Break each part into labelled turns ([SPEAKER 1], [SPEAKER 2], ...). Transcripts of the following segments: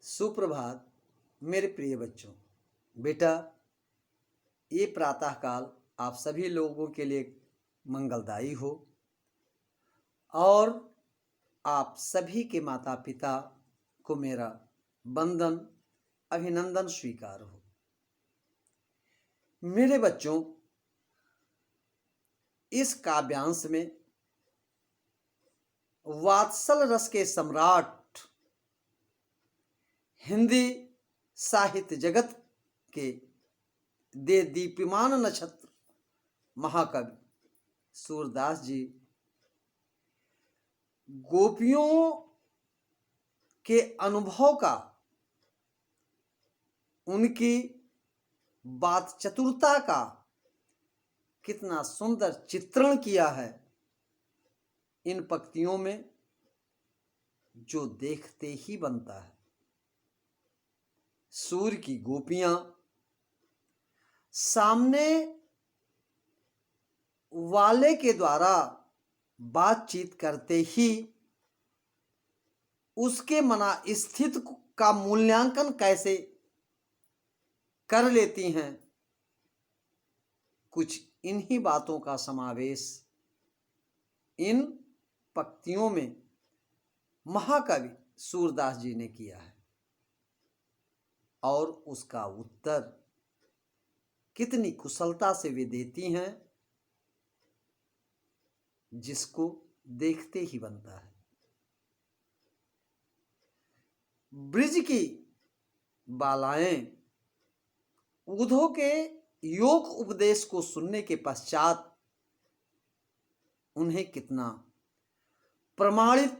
[SPEAKER 1] सुप्रभात मेरे प्रिय बच्चों। बेटा, ये प्रातःकाल आप सभी लोगों के लिए मंगलदायी हो और आप सभी के माता पिता को मेरा वंदन अभिनंदन स्वीकार हो। मेरे बच्चों, इस काव्यांश में वात्सल रस के सम्राट हिंदी साहित्य जगत के दे दीप्यमान नक्षत्र महाकवि सूरदास जी गोपियों के अनुभव का, उनकी बात चतुरता का कितना सुंदर चित्रण किया है इन पंक्तियों में, जो देखते ही बनता है। सूर्य की गोपियां सामने वाले के द्वारा बातचीत करते ही उसके मना स्थिति का मूल्यांकन कैसे कर लेती हैं, कुछ इन्हीं बातों का समावेश इन पंक्तियों में महाकवि सूरदास जी ने किया है और उसका उत्तर कितनी कुशलता से वे देती हैं, जिसको देखते ही बनता है। ब्रिज की बालाएं उद्धव के योग उपदेश को सुनने के पश्चात उन्हें कितना प्रमाणित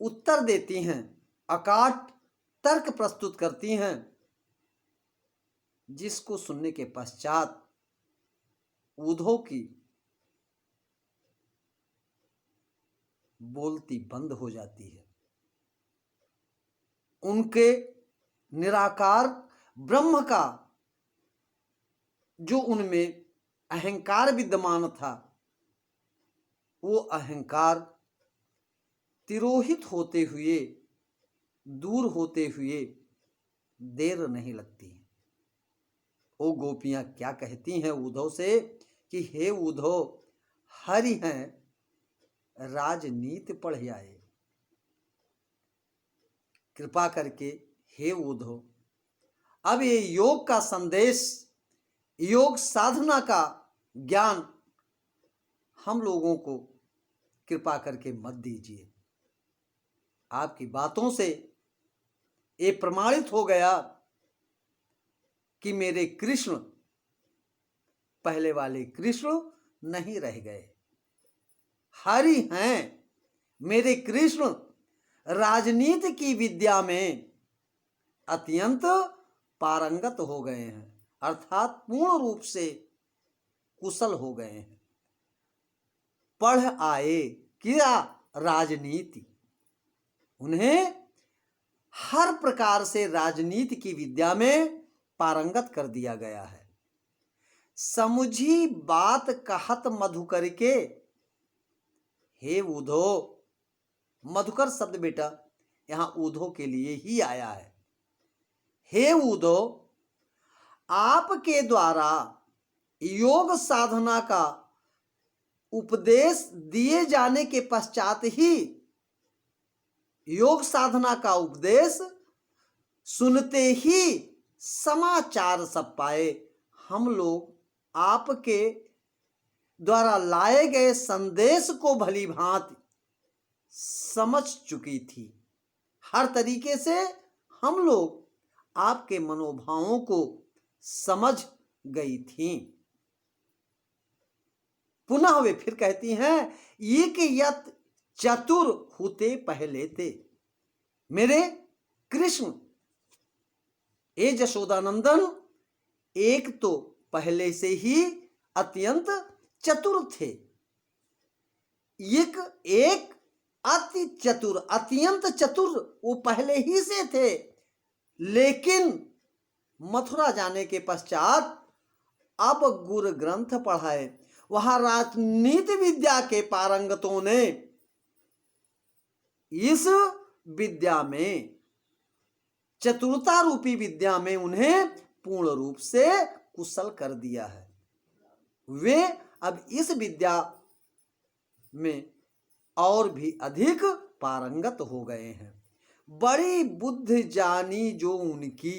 [SPEAKER 1] उत्तर देती हैं, अकाट तर्क प्रस्तुत करती हैं, जिसको सुनने के पश्चात उद्धव की बोलती बंद हो जाती है। उनके निराकार ब्रह्म का जो उनमें अहंकार विद्यमान था, वो अहंकार तिरोहित होते हुए, दूर होते हुए देर नहीं लगती। वो गोपियां क्या कहती हैं उद्धव से कि हे उद्धव, हरि हैं, राजनीति पढ़ आए, कृपा करके हे उद्धव, अब ये योग का संदेश, योग साधना का ज्ञान हम लोगों को कृपा करके मत दीजिए। आपकी बातों से ये प्रमाणित हो गया कि मेरे कृष्ण पहले वाले कृष्ण नहीं रह गए, हरि हैं, मेरे कृष्ण राजनीति की विद्या में अत्यंत पारंगत हो गए हैं, अर्थात पूर्ण रूप से कुशल हो गए हैं। पढ़ आए क्या राजनीति, उन्हें हर प्रकार से राजनीति की विद्या में पारंगत कर दिया गया है। समुझी बात कहत मधुकर के, हे उद्धव, मधुकर शब्द बेटा यहां उद्धव के लिए ही आया है। हे उद्धव, आपके द्वारा योग साधना का उपदेश दिए जाने के पश्चात ही, योग साधना का उपदेश सुनते ही समाचार सब पाए, हम लोग आपके द्वारा लाए गए संदेश को भली भांति समझ चुकी थी। हर तरीके से हम लोग आपके मनोभावों को समझ गई थी। पुनः वे फिर कहती हैं, एक यत चतुर होते पहले थे, मेरे कृष्ण ए जशोदानंदन एक तो पहले से ही अत्यंत चतुर थे, एक अति चतुर, अत्यंत चतुर वो पहले ही से थे, लेकिन मथुरा जाने के पश्चात अब गुरु ग्रंथ पढ़ाए, वहां राजनीति विद्या के पारंगतों ने इस विद्या में चतुरता रूपी विद्या में उन्हें पूर्ण रूप से कुशल कर दिया है। वे अब इस विद्या में और भी अधिक पारंगत हो गए हैं। बड़ी बुद्धि जानी जो उनकी,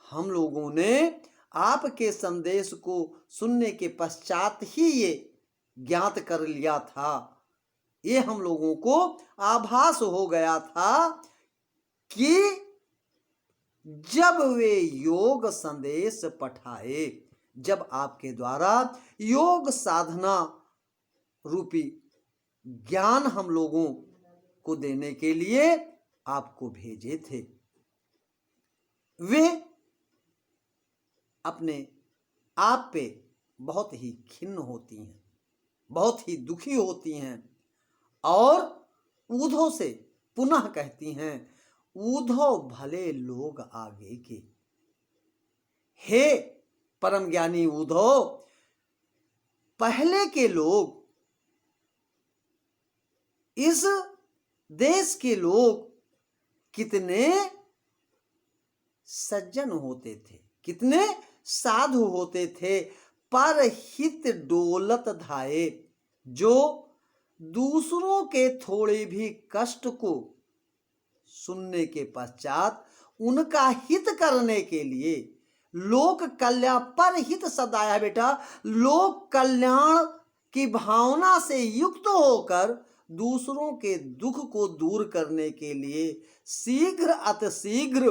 [SPEAKER 1] हम लोगों ने आपके संदेश को सुनने के पश्चात ही ये ज्ञात कर लिया था। ये हम लोगों को आभास हो गया था कि जब वे योग संदेश पठाए, जब आपके द्वारा योग साधना रूपी ज्ञान हम लोगों को देने के लिए आपको भेजे थे, वे अपने आप पे बहुत ही खिन्न होती हैं, बहुत ही दुखी होती हैं और उद्धव से पुनः कहती हैं, उद्धव भले लोग आगे के। हे परम ज्ञानी उद्धव, पहले के लोग, इस देश के लोग कितने सज्जन होते थे, कितने साधु होते थे, पर हित डोलत धाये, जो दूसरों के थोड़े भी कष्ट को सुनने के पश्चात उनका हित करने के लिए, लोक कल्याण पर हित सदाया बेटा, लोक कल्याण की भावना से युक्त होकर दूसरों के दुख को दूर करने के लिए शीघ्र अतिशीघ्र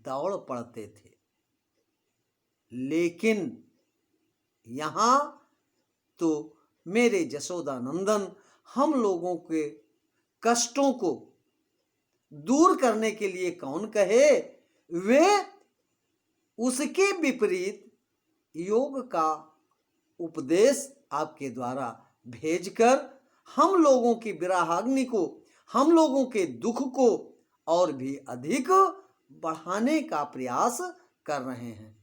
[SPEAKER 1] दौड़ पड़ते थे। लेकिन यहां तो मेरे जशोदानंदन हम लोगों के कष्टों को दूर करने के लिए कौन कहे, वे उसके विपरीत योग का उपदेश आपके द्वारा भेजकर हम लोगों की विराहाग्नि को, हम लोगों के दुख को और भी अधिक बढ़ाने का प्रयास कर रहे हैं।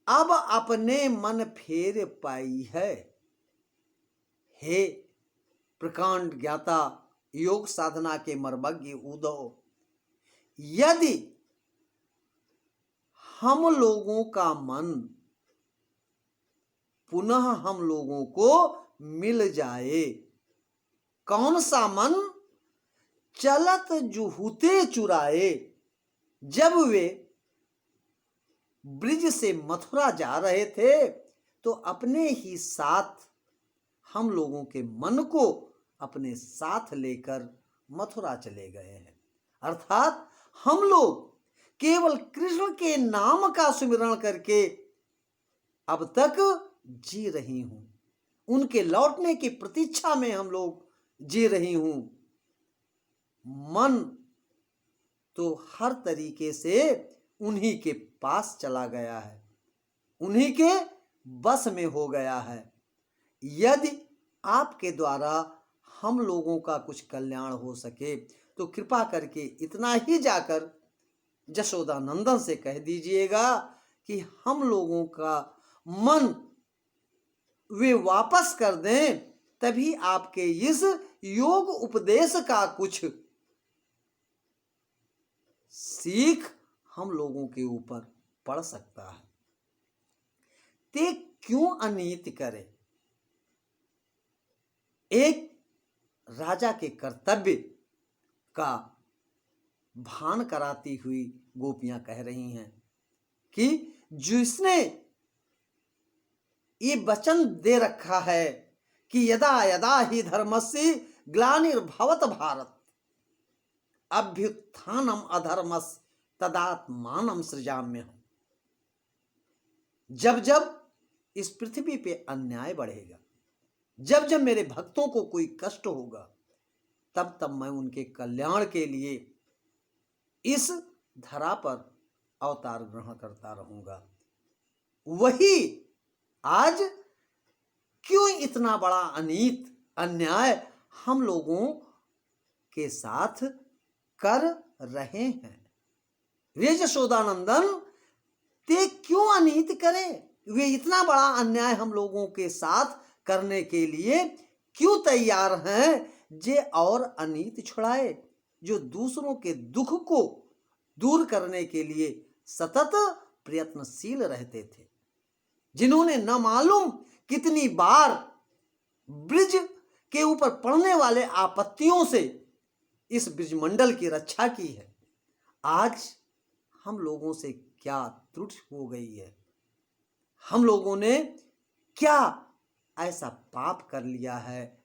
[SPEAKER 1] अब अपने मन फेर पाई है। हे प्रकांड ज्ञाता, योग साधना के मर्मज्ञ उद्धव, यदि हम लोगों का मन पुनः हम लोगों को मिल जाए, कौन सा मन? चलत जुहुते चुराए। जब वे ब्रिज से मथुरा जा रहे थे तो अपने ही साथ हम लोगों के मन को अपने साथ लेकर मथुरा चले गए हैं। अर्थात हम लोग केवल कृष्ण के नाम का सुमिरन करके अब तक जी रही हूं, उनके लौटने की प्रतीक्षा में हम लोग जी रही हूं। मन तो हर तरीके से उन्हीं के पास चला गया है, उन्हीं के बस में हो गया है। यदि आपके द्वारा हम लोगों का कुछ कल्याण हो सके तो कृपा करके इतना ही जाकर जशोदानंदन से कह दीजिएगा कि हम लोगों का मन वे वापस कर दें, तभी आपके इस योग उपदेश का कुछ सीख हम लोगों के ऊपर पड़ सकता है। ते क्यों अनित करे? एक राजा के कर्तव्य का भान कराती हुई गोपियां कह रही हैं कि जिसने ये वचन दे रखा है कि यदा यदा ही धर्मस्य ग्लानिर्भवत भारत अभ्युत्थानम अधर्मस्य तदात्मानं सृजाम्यहम्। जब जब इस पृथ्वी पे अन्याय बढ़ेगा, जब जब मेरे भक्तों को कोई कष्ट होगा, तब तब मैं उनके कल्याण के लिए इस धरा पर अवतार ग्रहण करता रहूंगा। वही आज क्यों इतना बड़ा अनीत अन्याय हम लोगों के साथ कर रहे हैं? वे यशोदानंदन, ते क्यों अनीत करें? वे इतना बड़ा अन्याय हम लोगों के साथ करने के लिए क्यों तैयार हैं जे और अनीत छुड़ाए? जो दूसरों के दुख को दूर करने के लिए सतत प्रयत्नशील रहते थे, जिन्होंने न मालूम कितनी बार ब्रिज के ऊपर पड़ने वाले आपत्तियों से इस ब्रिजमंडल की रक्षा की है। आज हम लोगों से क्या त्रुटि हो गई है, हम लोगों ने क्या ऐसा पाप कर लिया है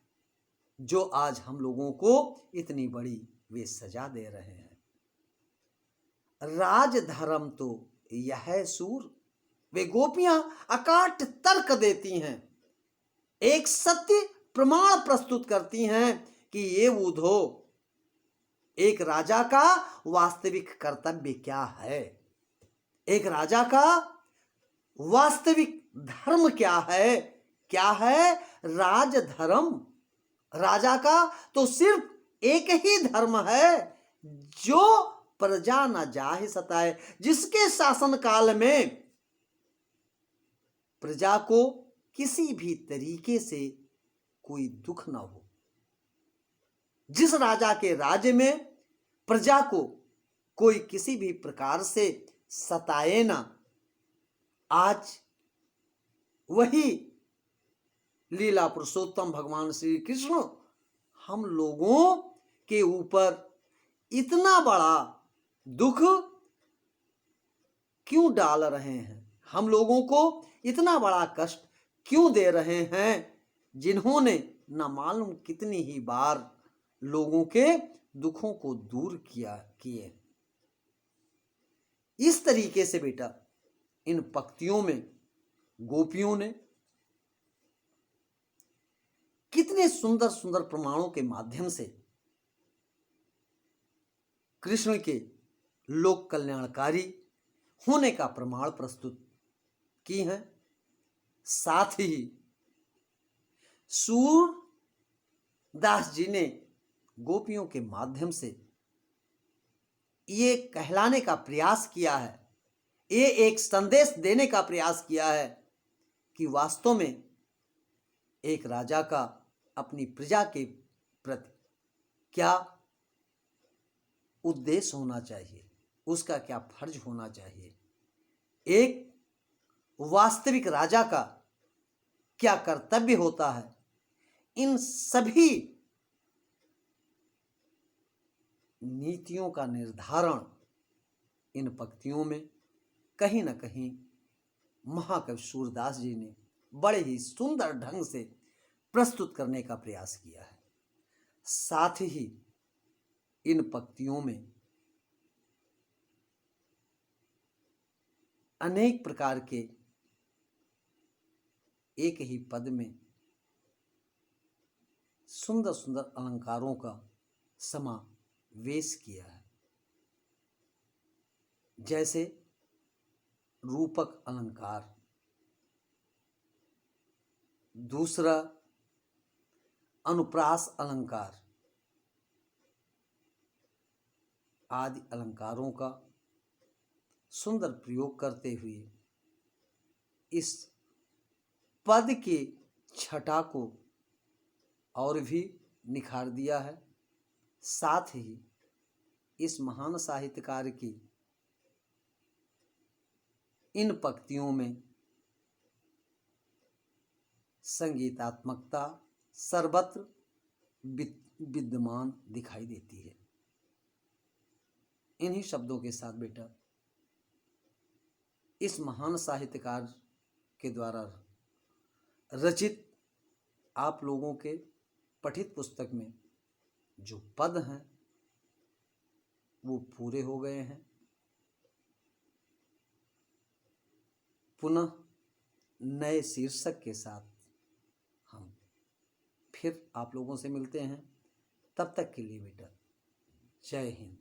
[SPEAKER 1] जो आज हम लोगों को इतनी बड़ी वे सजा दे रहे हैं। राजधर्म तो यह है सूर, वे गोपियां अकाट तर्क देती हैं, एक सत्य प्रमाण प्रस्तुत करती हैं कि ये उधो एक राजा का वास्तविक कर्तव्य क्या है, एक राजा का वास्तविक धर्म क्या है। क्या है राजधर्म? राजा का तो सिर्फ एक ही धर्म है, जो प्रजा न जाहि सताए, जिसके शासन काल में प्रजा को किसी भी तरीके से कोई दुख न हो, जिस राजा के राज्य में प्रजा को कोई किसी भी प्रकार से सताए ना। आज वही लीला पुरुषोत्तम भगवान श्री कृष्ण हम लोगों के ऊपर इतना बड़ा दुख क्यों डाल रहे हैं, हम लोगों को इतना बड़ा कष्ट क्यों दे रहे हैं, जिन्होंने न मालूम कितनी ही बार लोगों के दुखों को दूर किए। इस तरीके से बेटा इन पंक्तियों में गोपियों ने कितने सुंदर सुंदर प्रमाणों के माध्यम से कृष्ण के लोक कल्याणकारी होने का प्रमाण प्रस्तुत की है। साथ ही सूरदास जी ने गोपियों के माध्यम से ये कहलाने का प्रयास किया है, ये एक संदेश देने का प्रयास किया है कि वास्तव में एक राजा का अपनी प्रजा के प्रति क्या उद्देश्य होना चाहिए, उसका क्या फर्ज होना चाहिए, एक वास्तविक राजा का क्या कर्तव्य होता है। इन सभी नीतियों का निर्धारण इन पंक्तियों में कहीं न कहीं महाकवि सूरदास जी ने बड़े ही सुंदर ढंग से प्रस्तुत करने का प्रयास किया है। साथ ही इन पंक्तियों में अनेक प्रकार के एक ही पद में सुंदर सुंदर अलंकारों का समावेश किया है, जैसे रूपक अलंकार, दूसरा अनुप्रास अलंकार आदि अलंकारों का सुंदर प्रयोग करते हुए इस पद की छटा को और भी निखार दिया है। साथ ही इस महान साहित्यकार की इन पंक्तियों में संगीतात्मकता सर्वत्र विद्यमान दिखाई देती है। इन्हीं शब्दों के साथ बेटा इस महान साहित्यकार के द्वारा रचित आप लोगों के पठित पुस्तक में जो पद हैं वो पूरे हो गए हैं। पुनः नए शीर्षक के साथ हम फिर आप लोगों से मिलते हैं। तब तक के लिए बेटा जय हिंद।